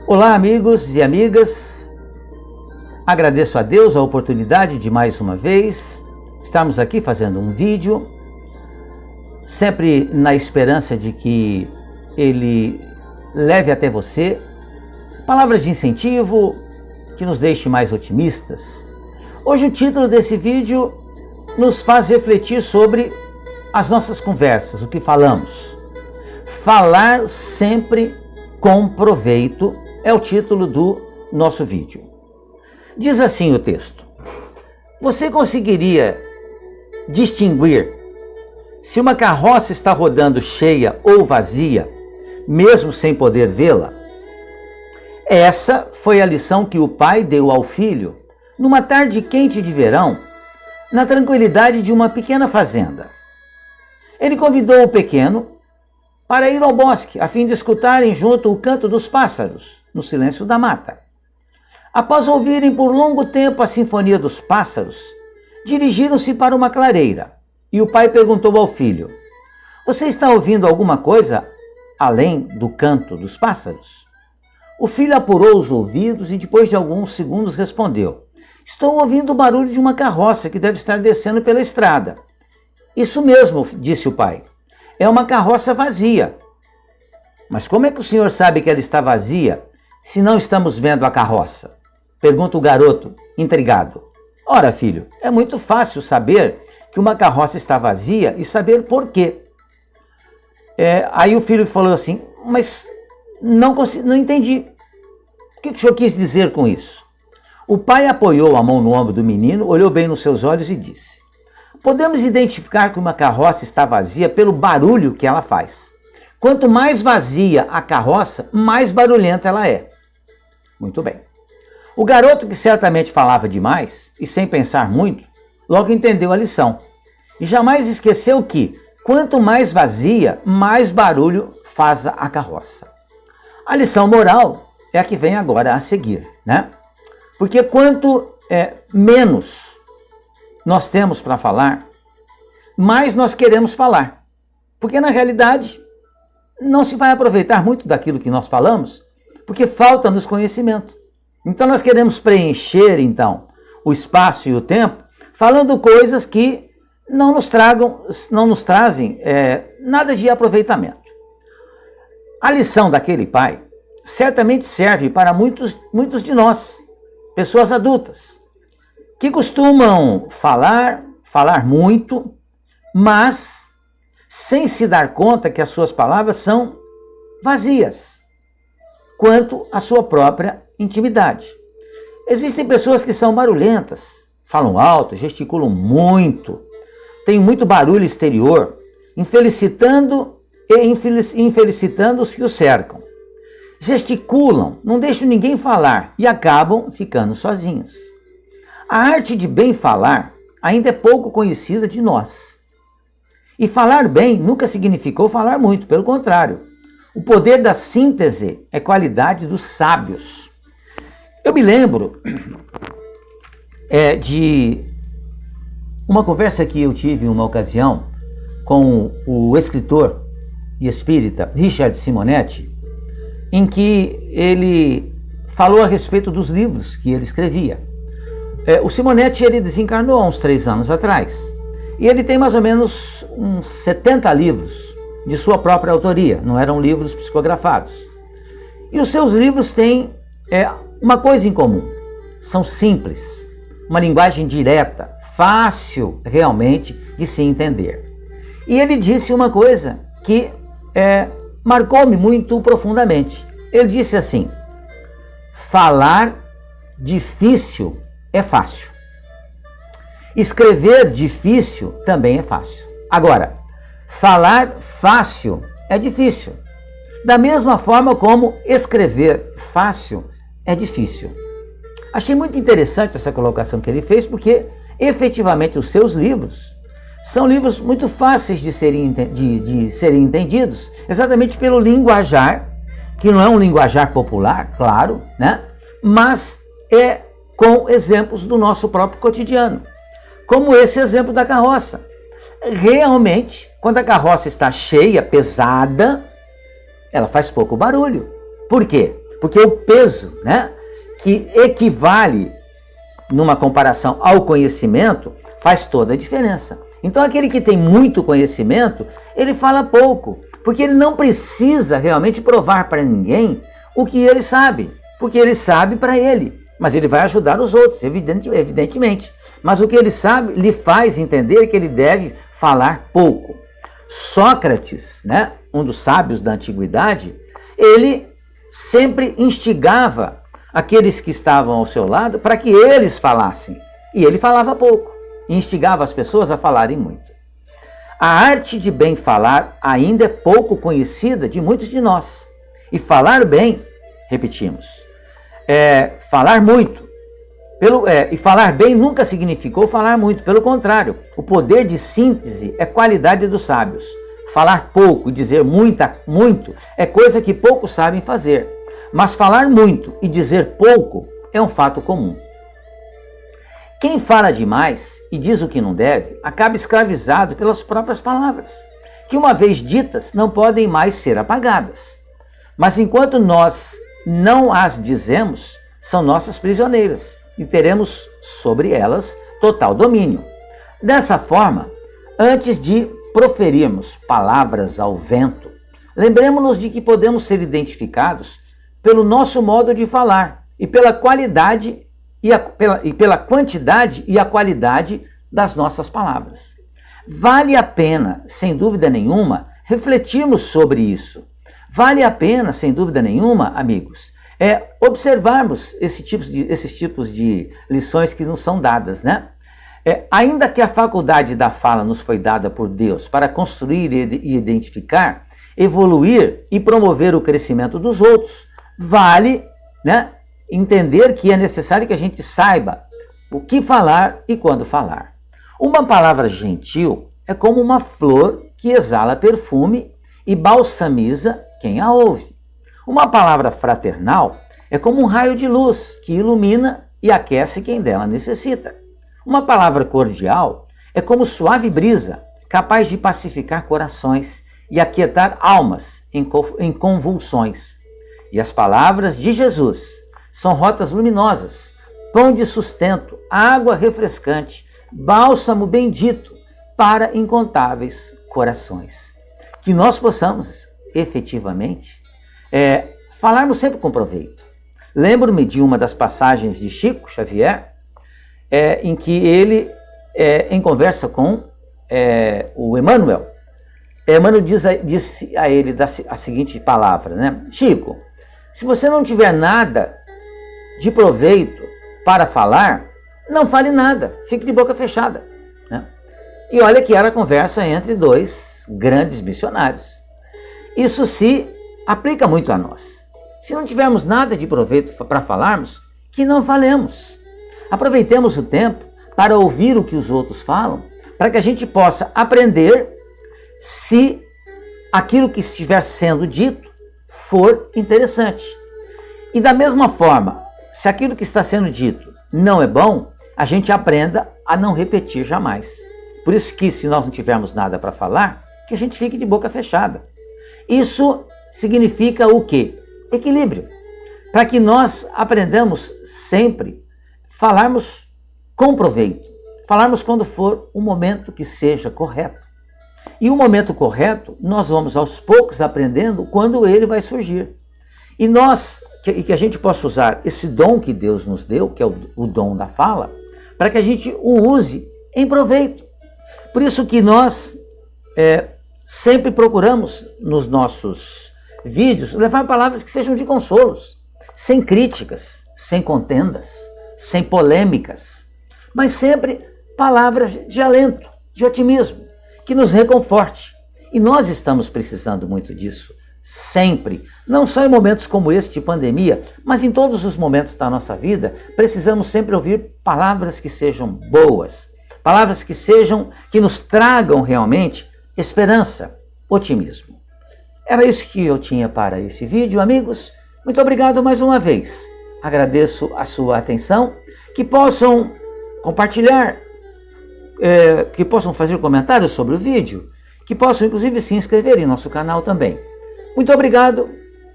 Olá, amigos e amigas. Agradeço a Deus a oportunidade de mais uma vez estarmos aqui fazendo um vídeo, sempre na esperança de que ele leve até você palavras de incentivo que nos deixe mais otimistas. Hoje o título desse vídeo nos faz refletir sobre as nossas conversas, o que falamos. Falar sempre com proveito é o título do nosso vídeo. Diz assim o texto: você conseguiria distinguir se uma carroça está rodando cheia ou vazia, mesmo sem poder vê-la? Essa foi a lição que o pai deu ao filho numa tarde quente de verão, na tranquilidade de uma pequena fazenda. Ele convidou o pequeno para ir ao bosque, a fim de escutarem junto o canto dos pássaros, no silêncio da mata. Após ouvirem por longo tempo a sinfonia dos pássaros, dirigiram-se para uma clareira, e o pai perguntou ao filho: você está ouvindo alguma coisa além do canto dos pássaros? O filho apurou os ouvidos e depois de alguns segundos respondeu: estou ouvindo o barulho de uma carroça que deve estar descendo pela estrada. Isso mesmo, disse o pai. É uma carroça vazia. Mas como é que o senhor sabe que ela está vazia se não estamos vendo a carroça? Pergunta o garoto, intrigado. Ora, filho, é muito fácil saber que uma carroça está vazia e saber por quê. Aí o filho falou assim: mas não entendi. O que o senhor quis dizer com isso? O pai apoiou a mão no ombro do menino, olhou bem nos seus olhos e disse: podemos identificar que uma carroça está vazia pelo barulho que ela faz. Quanto mais vazia a carroça, mais barulhenta ela é. Muito bem. O garoto, que certamente falava demais e sem pensar muito, logo entendeu a lição. E jamais esqueceu que, quanto mais vazia, mais barulho faz a carroça. A lição moral é a que vem agora a seguir, né? Porque quanto menos nós temos para falar, mais nós queremos falar. Porque na realidade não se vai aproveitar muito daquilo que nós falamos, porque falta-nos conhecimento. Então nós queremos preencher então o espaço e o tempo falando coisas que não nos trazem nada de aproveitamento. A lição daquele pai certamente serve para muitos de nós, pessoas adultas, que costumam falar muito, mas sem se dar conta que as suas palavras são vazias quanto à sua própria intimidade. Existem pessoas que são barulhentas, falam alto, gesticulam muito, têm muito barulho exterior, infelicitando os que o cercam. Gesticulam, não deixam ninguém falar e acabam ficando sozinhos. A arte de bem falar ainda é pouco conhecida de nós. E falar bem nunca significou falar muito, pelo contrário. O poder da síntese é qualidade dos sábios. Eu me lembro de uma conversa que eu tive em uma ocasião com o escritor e espírita Richard Simonetti, em que ele falou a respeito dos livros que ele escrevia. O Simonetti ele desencarnou há uns 3 anos atrás, e ele tem mais ou menos uns 70 livros de sua própria autoria, não eram livros psicografados. E os seus livros têm uma coisa em comum: são simples, uma linguagem direta, fácil realmente de se entender. E ele disse uma coisa que marcou-me muito profundamente. Ele disse assim: falar difícil é fácil. Escrever difícil também é fácil. Agora, falar fácil é difícil. Da mesma forma como escrever fácil é difícil. Achei muito interessante essa colocação que ele fez, porque efetivamente os seus livros são livros muito fáceis de serem entendidos, exatamente pelo linguajar, que não é um linguajar popular, claro, né? Mas é com exemplos do nosso próprio cotidiano, como esse exemplo da carroça. Realmente, quando a carroça está cheia, pesada, ela faz pouco barulho. Por quê? porque o peso, né, que equivale numa comparação ao conhecimento, faz toda a diferença. Então aquele que tem muito conhecimento, ele fala pouco, porque ele não precisa realmente provar para ninguém o que ele sabe, porque ele sabe para ele, mas ele vai ajudar os outros, evidentemente. Mas o que ele sabe lhe faz entender que ele deve falar pouco. Sócrates, né, um dos sábios da antiguidade, ele sempre instigava aqueles que estavam ao seu lado para que eles falassem. E ele falava pouco, e instigava as pessoas a falarem muito. A arte de bem falar ainda é pouco conhecida de muitos de nós. E falar bem, repetimos, falar muito. E falar bem nunca significou falar muito, pelo contrário, o poder de síntese é qualidade dos sábios. Falar pouco e dizer muito é coisa que poucos sabem fazer, mas falar muito e dizer pouco é um fato comum. Quem fala demais e diz o que não deve, acaba escravizado pelas próprias palavras, que uma vez ditas não podem mais ser apagadas. Mas enquanto nós não as dizemos, são nossas prisioneiras, e teremos sobre elas total domínio. Dessa forma, antes de proferirmos palavras ao vento, lembremos-nos de que podemos ser identificados pelo nosso modo de falar e pela qualidade pela quantidade e a qualidade das nossas palavras. Vale a pena, sem dúvida nenhuma, refletirmos sobre isso. Vale a pena, sem dúvida nenhuma, amigos, observarmos esses tipos de lições que nos são dadas, né? Ainda que a faculdade da fala nos foi dada por Deus para construir e identificar, evoluir e promover o crescimento dos outros, vale, né, entender que é necessário que a gente saiba o que falar e quando falar. Uma palavra gentil é como uma flor que exala perfume e balsamiza quem a ouve. Uma palavra fraternal é como um raio de luz que ilumina e aquece quem dela necessita. Uma palavra cordial é como suave brisa, capaz de pacificar corações e aquietar almas em convulsões. E as palavras de Jesus são rotas luminosas, pão de sustento, água refrescante, bálsamo bendito para incontáveis corações. Que nós possamos, efetivamente, falarmos sempre com proveito. Lembro-me de uma das passagens de Chico Xavier, em que ele, em conversa com o Emmanuel, Emmanuel disse a ele a seguinte palavra, né? Chico, se você não tiver nada de proveito para falar, não fale nada, fique de boca fechada, né? E olha que era a conversa entre dois grandes missionários. Isso se aplica muito a nós. Se não tivermos nada de proveito para falarmos, que não falemos. Aproveitemos o tempo para ouvir o que os outros falam, para que a gente possa aprender se aquilo que estiver sendo dito for interessante. E da mesma forma, se aquilo que está sendo dito não é bom, a gente aprenda a não repetir jamais. Por isso que, se nós não tivermos nada para falar, que a gente fique de boca fechada. Isso significa o quê? Equilíbrio. Para que nós aprendamos sempre falarmos com proveito. Falarmos quando for um momento que seja correto. E o momento correto, nós vamos aos poucos aprendendo quando ele vai surgir. E que a gente possa usar esse dom que Deus nos deu, que é o dom da fala, para que a gente o use em proveito. Por isso que nós sempre procuramos nos nossos vídeos levar palavras que sejam de consolos, sem críticas, sem contendas, sem polêmicas, mas sempre palavras de alento, de otimismo, que nos reconforte. E nós estamos precisando muito disso, sempre. Não só em momentos como este de pandemia, mas em todos os momentos da nossa vida, precisamos sempre ouvir palavras que sejam boas, palavras que nos tragam realmente esperança, otimismo. Era isso que eu tinha para esse vídeo, amigos. Muito obrigado mais uma vez. Agradeço a sua atenção, que possam compartilhar, que possam fazer comentários sobre o vídeo, que possam inclusive se inscrever em nosso canal também. Muito obrigado,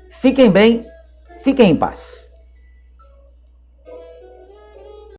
fiquem bem, Fiquem em paz.